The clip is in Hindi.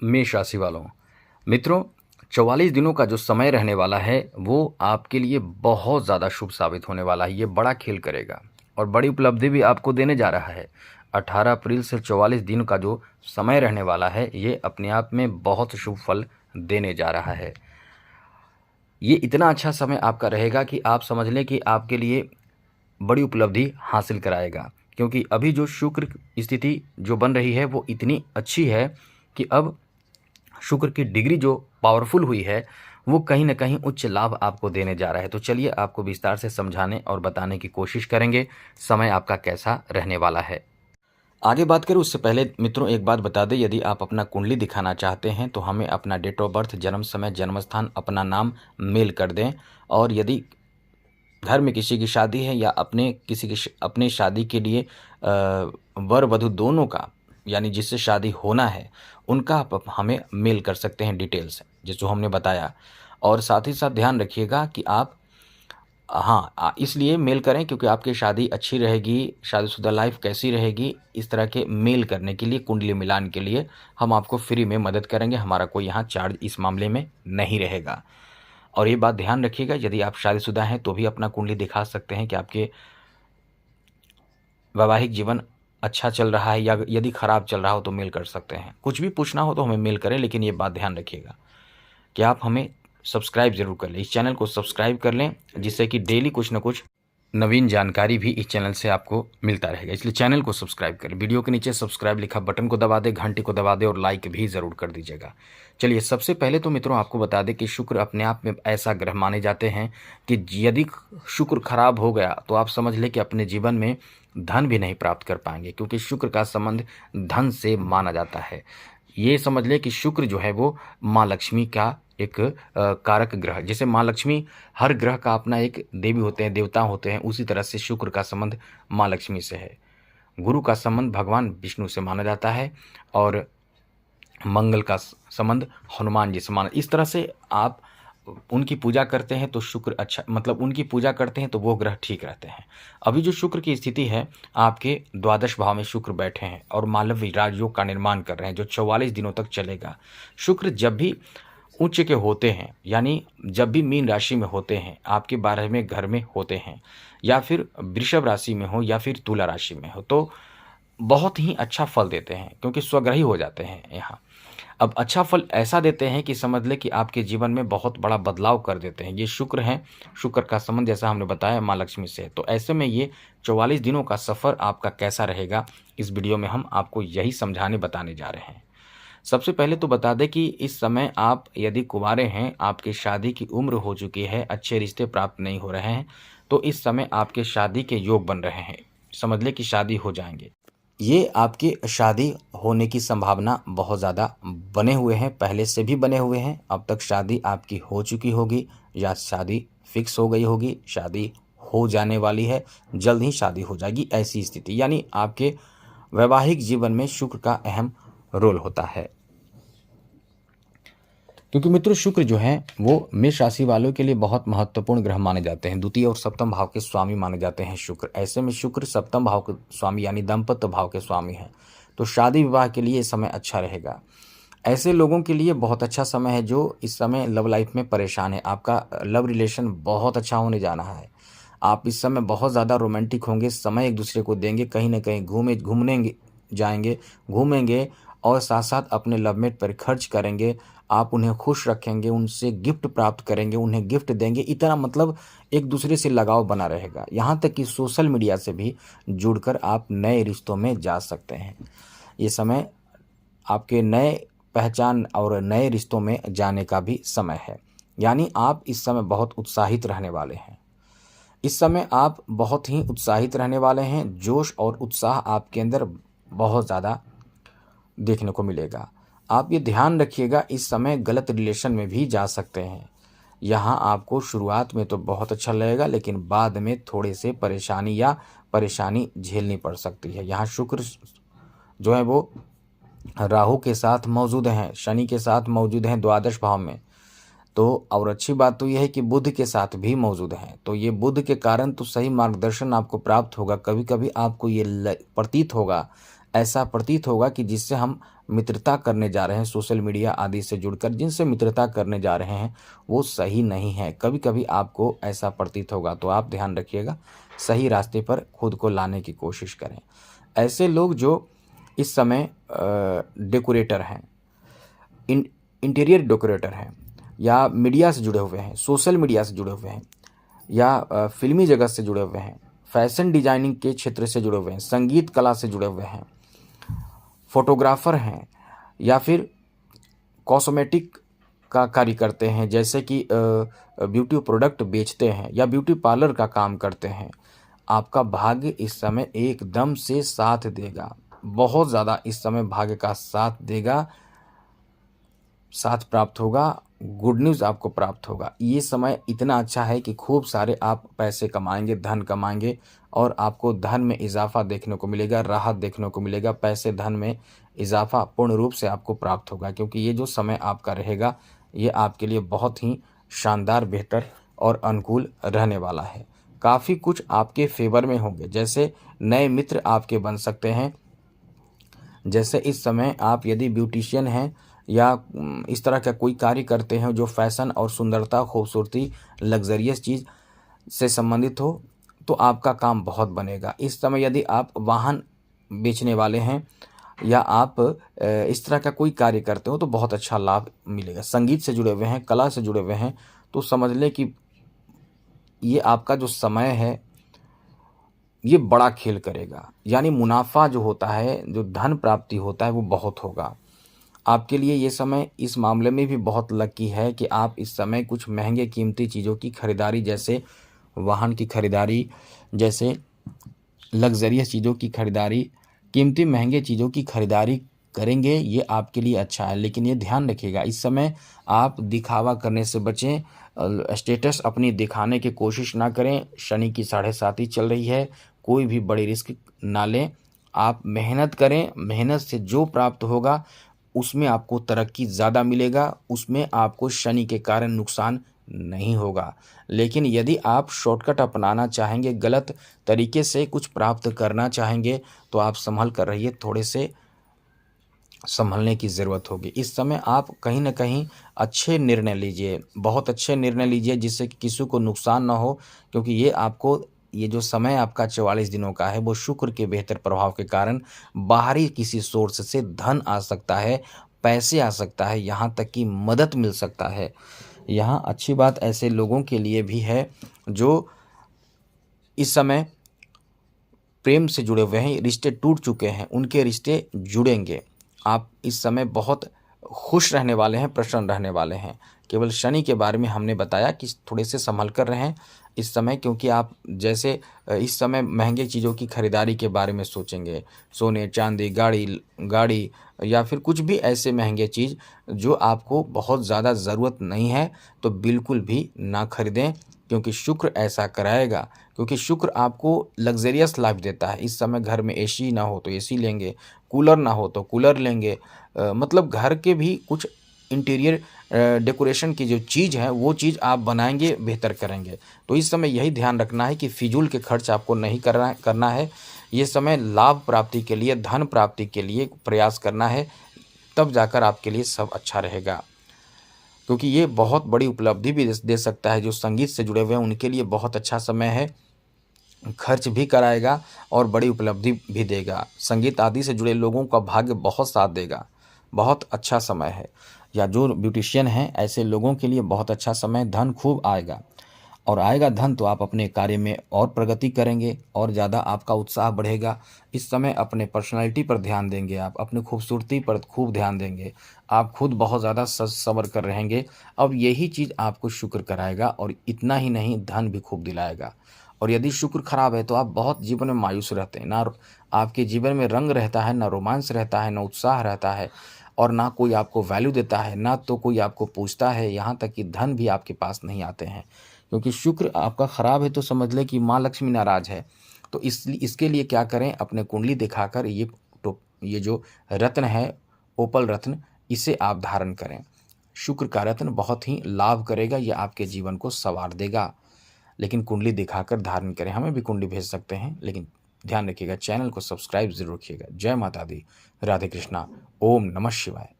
मेष राशि वालों, मित्रों, 44 दिनों का जो समय रहने वाला है वो आपके लिए बहुत ज़्यादा शुभ साबित होने वाला है। ये बड़ा खेल करेगा और बड़ी उपलब्धि भी आपको देने जा रहा है। 18 अप्रैल से 44 दिन का जो समय रहने वाला है ये अपने आप में बहुत शुभ फल देने जा रहा है। ये इतना अच्छा समय आपका रहेगा कि आप समझ लें कि आपके लिए बड़ी उपलब्धि हासिल कराएगा, क्योंकि अभी जो शुक्र स्थिति जो बन रही है वो इतनी अच्छी है कि अब शुक्र की डिग्री जो पावरफुल हुई है वो कहीं न कहीं उच्च लाभ आपको देने जा रहा है। तो चलिए आपको विस्तार से समझाने और बताने की कोशिश करेंगे, समय आपका कैसा रहने वाला है। आगे बात करें उससे पहले मित्रों एक बात बता दें, यदि आप अपना कुंडली दिखाना चाहते हैं तो हमें अपना डेट ऑफ बर्थ, जन्म समय, जन्म स्थान, अपना नाम मेल कर दें। और यदि घर में किसी की शादी है या अपने किसी की अपने शादी के लिए वर वधू दोनों का, यानी जिससे शादी होना है उनका आप हमें मेल कर सकते हैं डिटेल्स, जिस जो हमने बताया। और साथ ही साथ ध्यान रखिएगा कि आप इसलिए मेल करें क्योंकि आपकी शादी अच्छी रहेगी, शादीशुदा लाइफ कैसी रहेगी, इस तरह के मेल करने के लिए, कुंडली मिलान के लिए हम आपको फ्री में मदद करेंगे। हमारा कोई यहाँ चार्ज इस मामले में नहीं रहेगा। और ये बात ध्यान रखिएगा, यदि आप शादीशुदा हैं तो भी अपना कुंडली दिखा सकते हैं कि आपके वैवाहिक जीवन अच्छा चल रहा है या यदि खराब चल रहा हो तो मेल कर सकते हैं। कुछ भी पूछना हो तो हमें मेल करें, लेकिन ये बात ध्यान रखिएगा कि आप हमें सब्सक्राइब ज़रूर कर लें, इस चैनल को सब्सक्राइब कर लें, जिससे कि डेली कुछ ना कुछ नवीन जानकारी भी इस चैनल से आपको मिलता रहेगा। इसलिए चैनल को सब्सक्राइब करें, वीडियो के नीचे सब्सक्राइब लिखा बटन को दबा दें, घंटी को दबा दें और लाइक भी ज़रूर कर दीजिएगा। चलिए सबसे पहले तो मित्रों आपको बता दें कि शुक्र अपने आप में ऐसा ग्रह माने जाते हैं कि यदि शुक्र खराब हो गया तो आप समझ लें कि अपने जीवन में धन भी नहीं प्राप्त कर पाएंगे, क्योंकि शुक्र का संबंध धन से माना जाता है। ये समझ लें कि शुक्र जो है वो माँ लक्ष्मी का एक कारक ग्रह, जैसे माँ लक्ष्मी हर ग्रह का अपना एक देवी होते हैं, देवता होते हैं, उसी तरह से शुक्र का संबंध माँ लक्ष्मी से है। गुरु का संबंध भगवान विष्णु से माना जाता है और मंगल का संबंध हनुमान जी से माना। इस तरह से आप उनकी पूजा करते हैं तो शुक्र अच्छा, मतलब उनकी पूजा करते हैं तो वो ग्रह ठीक रहते हैं। अभी जो शुक्र की स्थिति है, आपके द्वादश भाव में शुक्र बैठे हैं और मालव्य राजयोग का निर्माण कर रहे हैं जो 44 दिनों तक चलेगा। शुक्र जब भी उच्च के होते हैं, यानी जब भी मीन राशि में होते हैं, आपके 12वें घर में होते हैं, या फिर वृषभ राशि में हो या फिर तुला राशि में हो, तो बहुत ही अच्छा फल देते हैं, क्योंकि स्वग्रही हो जाते हैं यहाँ। अब अच्छा फल ऐसा देते हैं कि समझ लें कि आपके जीवन में बहुत बड़ा बदलाव कर देते हैं। ये शुक्र हैं, शुक्र का संबंध जैसा हमने बताया माँ लक्ष्मी से है। तो ऐसे में ये 44 दिनों का सफ़र आपका कैसा रहेगा, इस वीडियो में हम आपको यही समझाने बताने जा रहे हैं। सबसे पहले तो बता दें कि इस समय आप यदि कुंवारे हैं, आपकी शादी की उम्र हो चुकी है, अच्छे रिश्ते प्राप्त नहीं हो रहे हैं, तो इस समय आपके शादी के योग बन रहे हैं। समझ लें कि शादी हो जाएंगे। ये आपकी शादी होने की संभावना बहुत ज़्यादा बने हुए हैं, पहले से भी बने हुए हैं। अब तक शादी आपकी हो चुकी होगी या शादी फिक्स हो गई होगी, शादी हो जाने वाली है, जल्द ही शादी हो जाएगी, ऐसी स्थिति। यानी आपके वैवाहिक जीवन में शुक्र का अहम रोल होता है, क्योंकि मित्रों शुक्र जो है वो मेष राशि वालों के लिए बहुत महत्वपूर्ण ग्रह माने जाते हैं। द्वितीय और सप्तम भाव के स्वामी माने जाते हैं शुक्र। ऐसे में शुक्र सप्तम भाव के स्वामी यानी दाम्पत्य भाव के स्वामी हैं, तो शादी विवाह के लिए ये समय अच्छा रहेगा। ऐसे लोगों के लिए बहुत अच्छा समय है जो इस समय लव लाइफ में परेशान है। आपका लव रिलेशन बहुत अच्छा होने जा रहा है। आप इस समय बहुत ज़्यादा रोमांटिक होंगे, समय एक दूसरे को देंगे, कहीं ना कहीं घूमने जाएंगे, घूमेंगे और साथ साथ अपने लवमेट पर खर्च करेंगे। आप उन्हें खुश रखेंगे, उनसे गिफ्ट प्राप्त करेंगे, उन्हें गिफ्ट देंगे, इतना मतलब एक दूसरे से लगाव बना रहेगा। यहाँ तक कि सोशल मीडिया से भी जुड़कर आप नए रिश्तों में जा सकते हैं। ये समय आपके नए पहचान और नए रिश्तों में जाने का भी समय है। यानी आप इस समय बहुत उत्साहित रहने वाले हैं। इस समय आप बहुत ही उत्साहित रहने वाले हैं। जोश और उत्साह आपके अंदर बहुत ज़्यादा देखने को मिलेगा। आप ये ध्यान रखिएगा, इस समय गलत रिलेशन में भी जा सकते हैं। यहाँ आपको शुरुआत में तो बहुत अच्छा लगेगा, लेकिन बाद में थोड़े से परेशानी झेलनी पड़ सकती है। यहाँ शुक्र जो है वो राहु के साथ मौजूद हैं, शनि के साथ मौजूद हैं द्वादश भाव में। तो और अच्छी बात तो यह है कि बुध के साथ भी मौजूद हैं, तो ये बुध के कारण तो सही मार्गदर्शन आपको प्राप्त होगा। कभी कभी आपको ये प्रतीत होगा, ऐसा प्रतीत होगा कि जिससे हम मित्रता करने जा रहे हैं सोशल मीडिया आदि से जुड़कर, जिनसे मित्रता करने जा रहे हैं वो सही नहीं है। कभी कभी आपको ऐसा प्रतीत होगा तो आप ध्यान रखिएगा, सही रास्ते पर खुद को लाने की कोशिश करें। ऐसे लोग जो इस समय डेकोरेटर हैं, इंटीरियर डेकोरेटर हैं, या मीडिया से जुड़े हुए हैं, सोशल मीडिया से जुड़े हुए हैं, या फिल्मी जगत से जुड़े हुए हैं, फैशन डिजाइनिंग के क्षेत्र से जुड़े हुए हैं, संगीत कला से जुड़े हुए हैं, फोटोग्राफर हैं, या फिर कॉस्मेटिक का कार्य करते हैं, जैसे कि ब्यूटी प्रोडक्ट बेचते हैं या ब्यूटी पार्लर का काम करते हैं, आपका भाग्य इस समय एकदम से साथ देगा। बहुत ज़्यादा इस समय भाग्य का साथ देगा, साथ प्राप्त होगा, गुड न्यूज़ आपको प्राप्त होगा। ये समय इतना अच्छा है कि खूब सारे आप पैसे कमाएंगे, धन कमाएंगे, और आपको धन में इजाफा देखने को मिलेगा, राहत देखने को मिलेगा। पैसे धन में इजाफा पूर्ण रूप से आपको प्राप्त होगा, क्योंकि ये जो समय आपका रहेगा ये आपके लिए बहुत ही शानदार, बेहतर और अनुकूल रहने वाला है। काफ़ी कुछ आपके फेवर में होंगे, जैसे नए मित्र आपके बन सकते हैं। जैसे इस समय आप यदि ब्यूटिशियन हैं या इस तरह का कोई कार्य करते हैं जो फैशन और सुंदरता, खूबसूरती, लग्जरियस चीज़ से संबंधित हो, तो आपका काम बहुत बनेगा। इस समय यदि आप वाहन बेचने वाले हैं या आप इस तरह का कोई कार्य करते हो तो बहुत अच्छा लाभ मिलेगा। संगीत से जुड़े हुए हैं, कला से जुड़े हुए हैं, तो समझ लें कि ये आपका जो समय है ये बड़ा खेल करेगा। यानी मुनाफा जो होता है, जो धन प्राप्ति होता है, वो बहुत होगा। आपके लिए ये समय इस मामले में भी बहुत लकी है कि आप इस समय कुछ महंगे कीमती चीज़ों की खरीदारी, जैसे वाहन की खरीदारी, जैसे लग्जरियस चीज़ों की खरीदारी, कीमती महंगे चीज़ों की खरीदारी करेंगे। ये आपके लिए अच्छा है, लेकिन ये ध्यान रखिएगा इस समय आप दिखावा करने से बचें। स्टेटस अपनी दिखाने की कोशिश ना करें। शनि की 7.5 चल रही है, कोई भी बड़ी रिस्क ना लें। आप मेहनत करें, मेहनत से जो प्राप्त होगा उसमें आपको तरक्की ज़्यादा मिलेगा, उसमें आपको शनि के कारण नुकसान नहीं होगा। लेकिन यदि आप शॉर्टकट अपनाना चाहेंगे, गलत तरीके से कुछ प्राप्त करना चाहेंगे, तो आप संभल कर रहिए, थोड़े से संभलने की ज़रूरत होगी। इस समय आप कहीं न कहीं अच्छे निर्णय लीजिए, बहुत अच्छे निर्णय लीजिए, जिससे कि किसी को नुकसान ना हो, क्योंकि ये जो समय आपका 44 दिनों का है, वो शुक्र के बेहतर प्रभाव के कारण बाहरी किसी सोर्स से धन आ सकता है, पैसे आ सकता है, यहाँ तक कि मदद मिल सकता है। यहाँ अच्छी बात ऐसे लोगों के लिए भी है जो इस समय प्रेम से जुड़े हुए हैं, रिश्ते टूट चुके हैं, उनके रिश्ते जुड़ेंगे। आप इस समय बहुत खुश रहने वाले हैं, प्रसन्न रहने वाले हैं। केवल शनि के बारे में हमने बताया कि थोड़े से संभल कर रहें इस समय, क्योंकि आप जैसे इस समय महंगे चीज़ों की खरीदारी के बारे में सोचेंगे, सोने, चांदी, गाड़ी या फिर कुछ भी ऐसे महंगे चीज़ जो आपको बहुत ज़्यादा ज़रूरत नहीं है, तो बिल्कुल भी ना खरीदें, क्योंकि शुक्र ऐसा कराएगा। क्योंकि शुक्र आपको लग्जरियस लाइफ देता है। इस समय घर में एसी ना हो तो एसी लेंगे, कूलर ना हो तो कूलर लेंगे, मतलब घर के भी कुछ इंटीरियर डेकोरेशन की जो चीज़ है वो चीज़ आप बनाएंगे, बेहतर करेंगे। तो इस समय यही ध्यान रखना है कि फिजूल के खर्च आपको नहीं करना है। ये समय लाभ प्राप्ति के लिए, धन प्राप्ति के लिए प्रयास करना है, तब जाकर आपके लिए सब अच्छा रहेगा। क्योंकि ये बहुत बड़ी उपलब्धि भी दे सकता है। जो संगीत से जुड़े हुए हैं उनके लिए बहुत अच्छा समय है, खर्च भी कराएगा और बड़ी उपलब्धि भी देगा। संगीत आदि से जुड़े लोगों का भाग्य बहुत साथ देगा, बहुत अच्छा समय है। या जो ब्यूटिशियन हैं ऐसे लोगों के लिए बहुत अच्छा समय, धन खूब आएगा, और आएगा धन तो आप अपने कार्य में और प्रगति करेंगे और ज़्यादा आपका उत्साह बढ़ेगा। इस समय अपने पर्सनालिटी पर ध्यान देंगे, आप अपनी खूबसूरती पर खूब ध्यान देंगे, आप खुद बहुत ज़्यादा सज संवर कर रहेंगे। अब यही चीज़ आपको शुक्र कराएगा, और इतना ही नहीं, धन भी खूब दिलाएगा। और यदि शुक्र खराब है तो आप बहुत जीवन में मायूस रहते हैं, ना आपके जीवन में रंग रहता है, ना रोमांस रहता है, ना उत्साह रहता है, और ना कोई आपको वैल्यू देता है, ना तो कोई आपको पूछता है, यहाँ तक कि धन भी आपके पास नहीं आते हैं। क्योंकि शुक्र आपका खराब है तो समझ लें कि माँ लक्ष्मी नाराज है। तो इसके लिए क्या करें, अपने कुंडली दिखाकर ये जो रत्न है, ओपल रत्न, इसे आप धारण करें। शुक्र का रत्न बहुत ही लाभ करेगा, ये आपके जीवन को संवार देगा। लेकिन कुंडली दिखाकर धारण करें। हमें भी कुंडली भेज सकते हैं, लेकिन ध्यान रखिएगा, चैनल को सब्सक्राइब ज़रूर रखिएगा। जय माता दी, राधे कृष्णा, ओम नमः शिवाय।